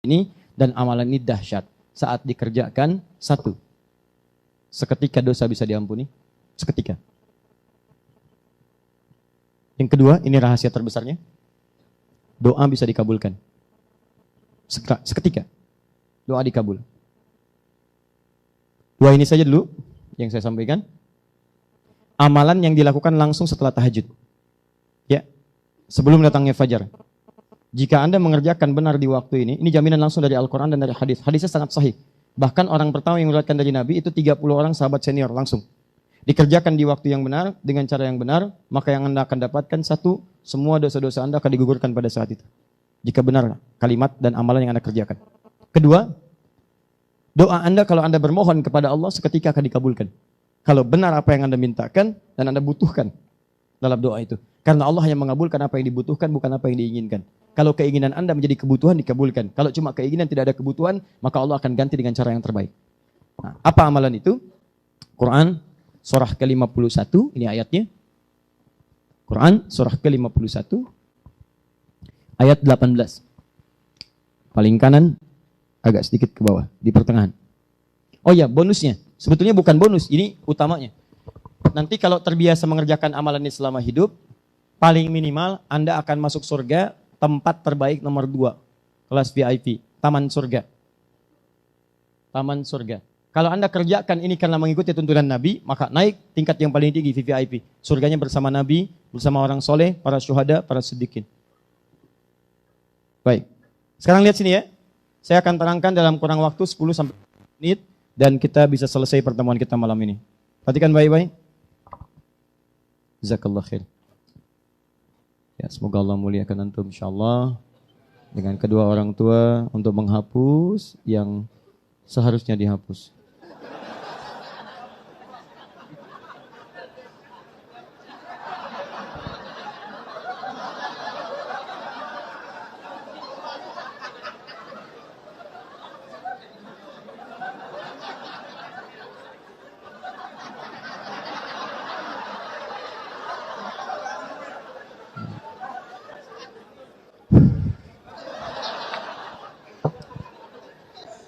ini dan amalan ini dahsyat. Saat dikerjakan, satu, seketika dosa bisa diampuni. Seketika. Yang kedua, ini rahasia terbesarnya. Doa bisa dikabulkan. Seketika. Doa dikabul. Dua ini saja dulu yang saya sampaikan. Amalan yang dilakukan langsung setelah tahajud. Ya. Sebelum datangnya fajar. Jika Anda mengerjakan benar di waktu ini jaminan langsung dari Al-Quran dan dari hadis. Hadisnya sangat sahih. Bahkan orang pertama yang meriwayatkan dari Nabi itu 30 orang sahabat senior langsung. Dikerjakan di waktu yang benar, dengan cara yang benar, maka yang Anda akan dapatkan satu, semua dosa-dosa Anda akan digugurkan pada saat itu. Jika benar kalimat dan amalan yang Anda kerjakan. Kedua, doa Anda kalau Anda bermohon kepada Allah seketika akan dikabulkan. Kalau benar apa yang Anda mintakan dan Anda butuhkan dalam doa itu. Karena Allah hanya mengabulkan apa yang dibutuhkan, bukan apa yang diinginkan. Kalau keinginan Anda menjadi kebutuhan, dikabulkan. Kalau cuma keinginan tidak ada kebutuhan, maka Allah akan ganti dengan cara yang terbaik. Nah, apa amalan itu? Quran surah ke-51, ini ayatnya. Quran surah ke-51, ayat 18. Paling kanan, agak sedikit ke bawah, di pertengahan. Oh ya, bonusnya. Sebetulnya bukan bonus, ini utamanya. Nanti kalau terbiasa mengerjakan amalan ini selama hidup, paling minimal Anda akan masuk surga tempat terbaik nomor 2. Kelas VIP, taman surga. Taman surga. Kalau Anda kerjakan ini karena mengikuti tuntunan Nabi, maka naik tingkat yang paling tinggi VIP. Surganya bersama Nabi, bersama orang soleh, para syuhada, para siddiqin. Baik. Sekarang lihat sini ya. Saya akan terangkan dalam kurang waktu 10-15 menit dan kita bisa selesai pertemuan kita malam ini. Perhatikan baik-baik. Jazakallah khair. Ya, semoga Allah muliakan antum insyaallah dengan kedua orang tua untuk menghapus yang seharusnya dihapus.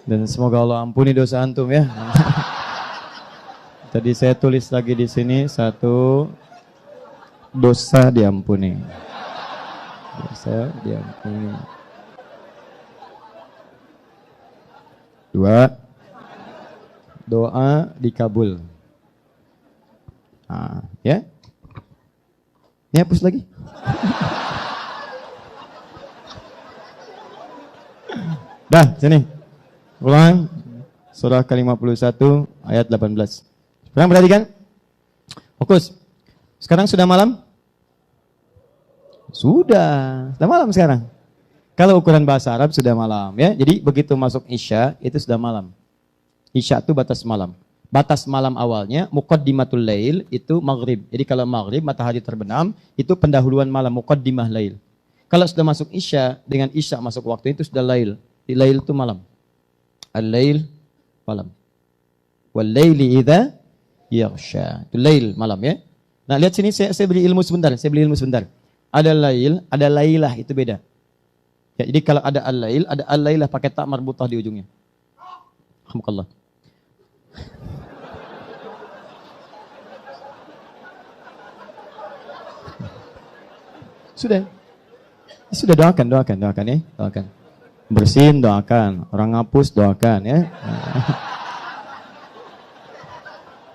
Dan semoga Allah ampuni dosa antum ya. Tadi saya tulis lagi di sini, satu, dosa diampuni. Dosa diampuni. Dua, doa dikabul. Nah, ya. Ini hapus lagi. Dah, sini. Ulang, surah ke-51 ayat 18. Sekarang perhatikan. Fokus. Sekarang sudah malam? Sudah malam sekarang. Kalau ukuran bahasa Arab sudah malam ya. Jadi begitu masuk Isya itu sudah malam. Isya itu batas malam. Batas malam awalnya muqaddimatul lail itu maghrib. Jadi kalau maghrib matahari terbenam itu pendahuluan malam, muqaddimah lail. Kalau sudah masuk Isya dengan Isya masuk waktu itu sudah lail. Di lail itu malam. Al-lail malam. Wal-laili idza yaghsha. Itu lail malam ya. Nah, lihat sini saya beri ilmu sebentar, Ada lail, ada lailah itu beda. Ya, jadi kalau ada al-lail, ada al-lailah pakai ta marbutah di ujungnya. Alhamdulillah. Sudah doakan ya. Doakan. Bersin doakan, orang ngapus doakan ya.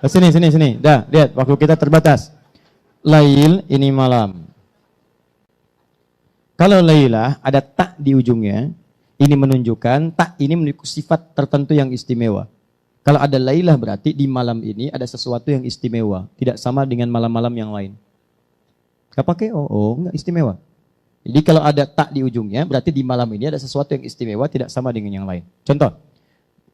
Sini. Dah, lihat waktu kita terbatas. Lail ini malam. Kalau lailah ada tak di ujungnya, ini menunjukkan tak ini memiliki sifat tertentu yang istimewa. Kalau ada lailah berarti di malam ini ada sesuatu yang istimewa, tidak sama dengan malam-malam yang lain. Gak pakai enggak istimewa. Jadi kalau ada tak di ujungnya, berarti di malam ini ada sesuatu yang istimewa, tidak sama dengan yang lain. Contoh,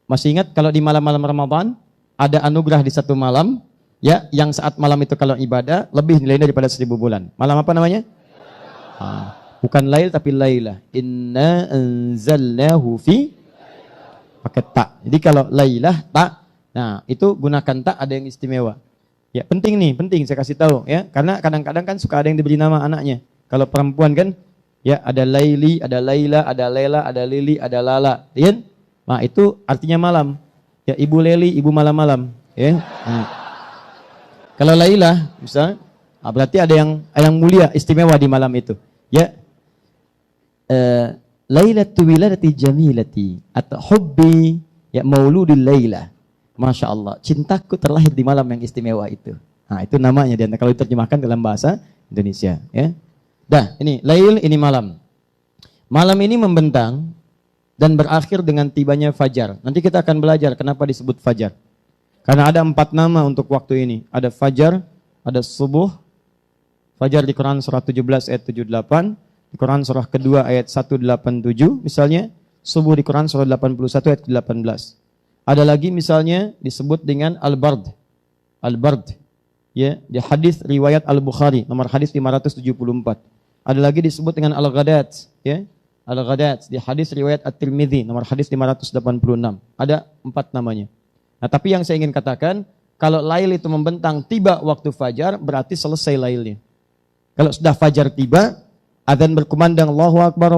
masih ingat kalau di malam-malam Ramadan, ada anugerah di satu malam, ya, yang saat malam itu kalau ibadah, lebih nilainya daripada 1000 bulan. Malam apa namanya? Bukan lail, tapi lailah. Inna anzalnahu fi, pakai tak. Jadi kalau lailah, tak, nah itu gunakan tak ada yang istimewa. Ya penting saya kasih tahu ya, karena kadang-kadang kan suka ada yang diberi nama anaknya. Kalau perempuan kan Ya, ada laili, ada laila, ada lela, ada lili, ada lala. Ya? Nah, itu artinya malam. Ya, ibu leli, ibu malam-malam. Ya. Nah. Kalau laila, misalnya, berarti ada yang mulia, istimewa di malam itu. Ya. Lailatu wiladati jamilati atau hubbi ya mauludil laila. Masya Allah, cintaku terlahir di malam yang istimewa itu. Nah, itu namanya dan kalau diterjemahkan dalam bahasa Indonesia, ya. Dah, ini lail, ini malam. Malam ini membentang dan berakhir dengan tibanya fajar. Nanti kita akan belajar kenapa disebut fajar. Karena ada 4 nama untuk waktu ini. Ada fajar, ada subuh. Fajar di Quran surah 17 ayat 78, di Quran surah kedua ayat 187 misalnya, subuh di Quran surah 81 ayat 18. Ada lagi misalnya disebut dengan al-bard. Al-bard. Ya, di hadis riwayat Al-Bukhari nomor hadis 574. Ada lagi disebut dengan al-ghadat, ya. Al-ghadat di hadis riwayat At-Tirmidzi nomor hadis 586. Ada 4 namanya. Nah, tapi yang saya ingin katakan, kalau lail itu membentang tiba waktu fajar, berarti selesai lailnya. Kalau sudah fajar tiba, adzan berkumandang Allahu Akbar,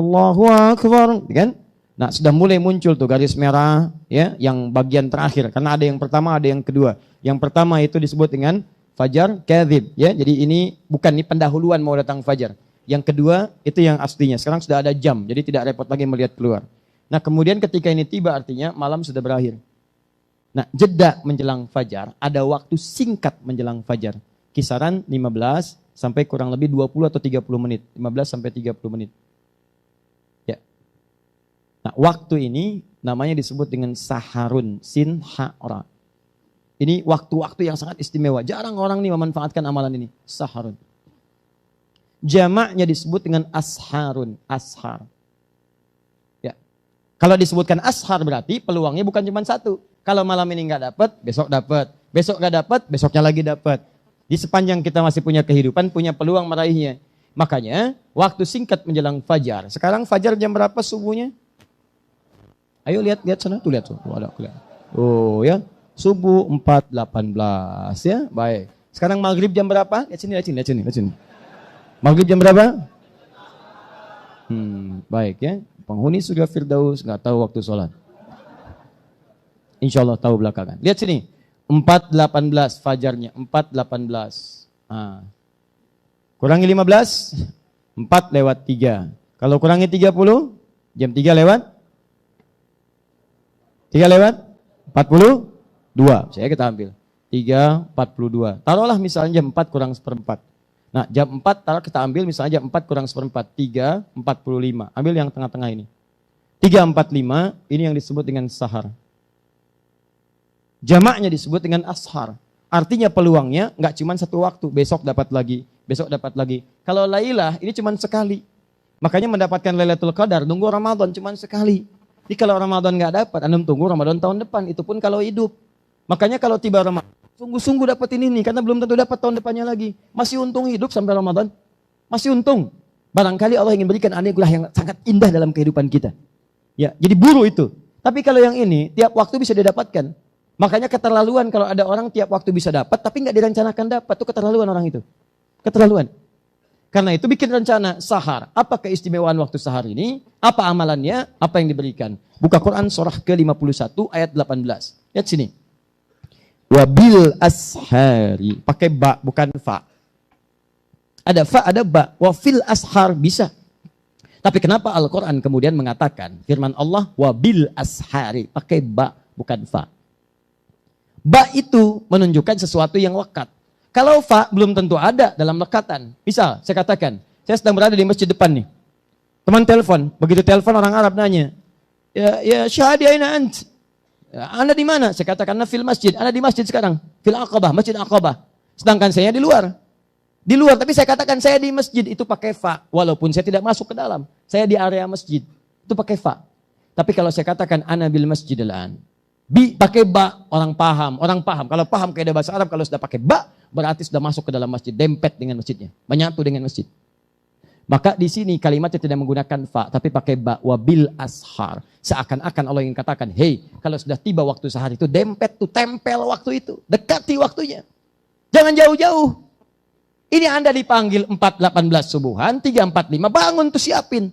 kan? Nah, sudah mulai muncul tuh garis merah, ya, yang bagian terakhir. Karena ada yang pertama, ada yang kedua. Yang pertama itu disebut dengan fajar kadzib, ya. Jadi ini bukan pendahuluan mau datang fajar. Yang kedua itu yang aslinya. Sekarang sudah ada jam, jadi tidak repot lagi melihat keluar. Nah, kemudian ketika ini tiba artinya malam sudah berakhir. Nah, jeda menjelang fajar, ada waktu singkat menjelang fajar. Kisaran 15 sampai kurang lebih 20 atau 30 menit. 15 sampai 30 menit. Ya. Nah, waktu ini namanya disebut dengan saharun, sin ha ra. Ini waktu-waktu yang sangat istimewa. Jarang orang nih memanfaatkan amalan ini. Saharun. Jamaknya disebut dengan asharun, ashar. Ya. Kalau disebutkan ashar berarti peluangnya bukan cuma satu. Kalau malam ini nggak dapat, besok dapat. Besok nggak dapat, besoknya lagi dapat. Di sepanjang kita masih punya kehidupan, punya peluang meraihnya. Makanya, waktu singkat menjelang fajar. Sekarang fajar jam berapa subuhnya? Ayo lihat sana, tuh lihat tuh. Oh ya, subuh 4.18 ya, baik. Sekarang maghrib jam berapa? Lihat sini. Maghrib jam berapa? Baik ya. Penghuni surga Firdaus nggak tahu waktu sholat. Insya Allah tahu belakangan. Lihat sini. 4.18 fajarnya. 4.18. Kurangi 15. 4 lewat 3. Kalau kurangi 30. Jam 3 lewat. 3 lewat. 42. Saya kita ambil. 3.42. Taruhlah misalnya jam 4 kurang seperempat. Nah, jam 4 taruh kita ambil misalnya jam 4 kurang seperempat, 3.45. Ambil yang tengah-tengah ini. 3.45 ini yang disebut dengan sahar. Jamaknya disebut dengan ashar. Artinya peluangnya nggak cuma satu waktu, besok dapat lagi. Kalau lailah ini cuma sekali. Makanya mendapatkan Lailatul Qadar, nunggu Ramadan cuma sekali. Jadi kalau Ramadan nggak dapat, Anda tunggu Ramadan tahun depan, itu pun kalau hidup. Makanya kalau tiba Ramadan, sungguh-sungguh dapetin ini, karena belum tentu dapat tahun depannya lagi. Masih untung hidup sampai Ramadan. Masih untung. Barangkali Allah ingin berikan anugerah yang sangat indah dalam kehidupan kita. Ya, jadi buru itu. Tapi kalau yang ini, tiap waktu bisa didapatkan. Makanya keterlaluan kalau ada orang tiap waktu bisa dapat, tapi nggak direncanakan dapat. Itu keterlaluan orang itu. Keterlaluan. Karena itu bikin rencana sahar. Apa keistimewaan waktu sahar ini? Apa amalannya? Apa yang diberikan? Buka Quran surah ke-51 ayat 18. Lihat sini. Wabil ashari. Pakai ba, bukan fa. Ada fa, ada ba. Wafil ashar bisa. Tapi kenapa Al-Quran kemudian mengatakan firman Allah wabil ashari. Pakai ba, bukan fa. Ba itu menunjukkan sesuatu yang lekat. Kalau fa belum tentu ada dalam lekatan. Misal, saya katakan, saya sedang berada di masjid depan nih. Teman telepon, begitu telepon orang Arab nanya, ya syahadi aina ant? Anda di mana? Saya katakan, fil masjid. Anda di masjid sekarang. Fil Aqabah, Masjid Aqabah. Sedangkan saya di luar. Di luar, tapi saya katakan saya di masjid. Itu pakai fa. Walaupun saya tidak masuk ke dalam. Saya di area masjid. Itu pakai fa. Tapi kalau saya katakan, ana bil masjid al-an. Bi pakai ba, orang paham. Kalau paham kaidah bahasa Arab, kalau sudah pakai ba, berarti sudah masuk ke dalam masjid. Dempet dengan masjidnya. Menyatu dengan masjid. Maka di sini kalimatnya tidak menggunakan fa, tapi pakai ba, wabil ashar. Seakan-akan Allah ingin katakan, hey, kalau sudah tiba waktu sahar itu, dempet tuh, tempel waktu itu. Dekati waktunya. Jangan jauh-jauh. Ini Anda dipanggil 4.18 subuhan, 3.45, bangun tuh siapin.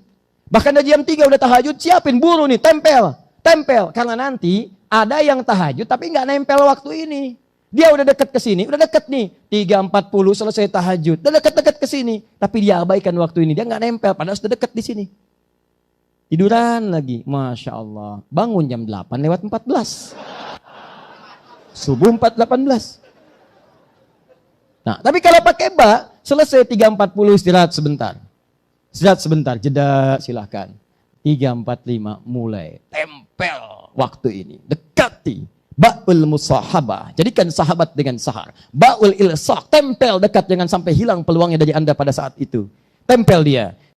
Bahkan dari jam 3 udah tahajud, siapin, buru nih, tempel. Karena nanti ada yang tahajud tapi nggak nempel waktu ini. Dia udah deket ke sini, udah deket nih. 3.40 selesai tahajud, udah deket-deket ke sini. Tapi dia abaikan waktu ini, dia nggak nempel, padahal sudah deket di sini. Tiduran lagi, Masya Allah. Bangun jam 8:14. Subuh 4.18. Nah, tapi kalau pakai selesai 3.40 istirahat sebentar. Jeda silahkan. 3.45 mulai. Tempel waktu ini. Dekati. Ba'ul musahabah. Jadikan sahabat dengan sahar. Ba'ul ilsaq. Tempel dekat, jangan sampai hilang peluangnya dari Anda pada saat itu. Tempel dia.